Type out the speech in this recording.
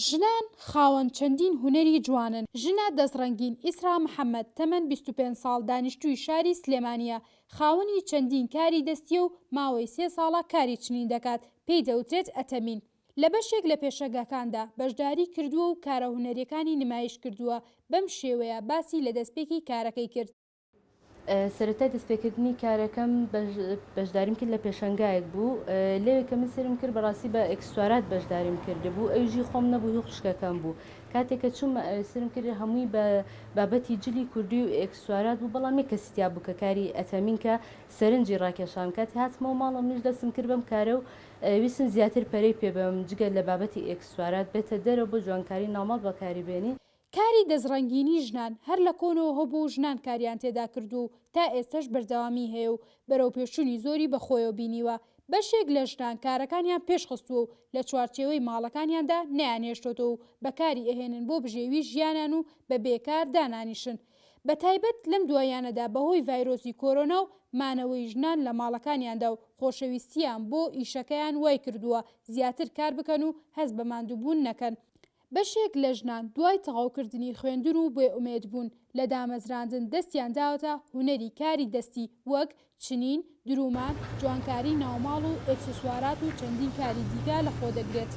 ژنان خاوەن چەندین هونەری جوانن. ژنە دەستڕەنگین ئیسرا محەممەد تەمەەن 25 ساڵ دانیشتووی شاری سلێمانیە، خاوەنی چەندین کاری دەستیە و ماوەی 3 ساڵە کاری چنین دەکات، پێی دەوترێت ئەتەمین. لە بەشێک لە پێشەنگەکاندا بەشداری کردووە و کارە هونەریەکانی نمایش کردووە. بەم شێوەیە باسی لە دەستپێکی کارەکەی کرد. سەرەتای دەستپێکردنی کارەکەم بەشداریم کرد لە پێشەنگایەک بوو، لەوێ کە من سرم کرد بەڕاستی بە ئەکسوارات بەشداریم کرده بوو، ئەوژی خۆم نەبوو هیچ خوشکەکەم بوو. کاتێککە چوم سرم کرد هەمووی بە بابەتی جلی کوردی و ئەکسوارات بوو، بەڵام یە کەسییا بوو کە کاری ئەتەمین کە سەرنجی ڕاکێشان کاتی هاتمەوە ماڵم نیش دەستم کرد بەم کارە و ویسم زیاتر پەرەی پێ بەم جگە لە بابەتی ئەکسوارات بێتە دەرەوە بۆ جوانکاری ناوماڵ بەکاری بێنی. کاری دەستڕەنگینی ژنان هەر لە کۆنەوە هەبوو ژنان کاریان تێدا کردو و تا ئێستش بەردەوامی هەیە و بەرەو پێشوونی زۆری بەخۆیەوە بینیوە. بەشێک لە ژنان کارەکانیان پێشخستووە و لە چوارچێوەی ماڵەکانیاندا نەیانێشتۆتەوە و بەکاری ئەهێنن بۆ بژێوی ژیانیان و بە بێکار دانانیشن. بە تایبەت لەم دوایانەدا بەهۆی ڤایرۆسی کۆرۆنا و مانەوەی ژنان لە ماڵەکانیاندا و خۆشەویستیان بۆ ئیشەکەیان وای کردووە زیاتر کار بکەن و هەز بە ماندووبوون نەکەن. بەشێک لە ژنان دوای تەواوکردنی خوێندن و بێئومێد بوون لە دامەزراندن دەستیان داوەتە هونەری کاری دەستی وەک چنین، درومان، جوانکاری ناوماڵ و ئێکسسوارات و چەندین کاری دیکە لەخۆ دەگرێت.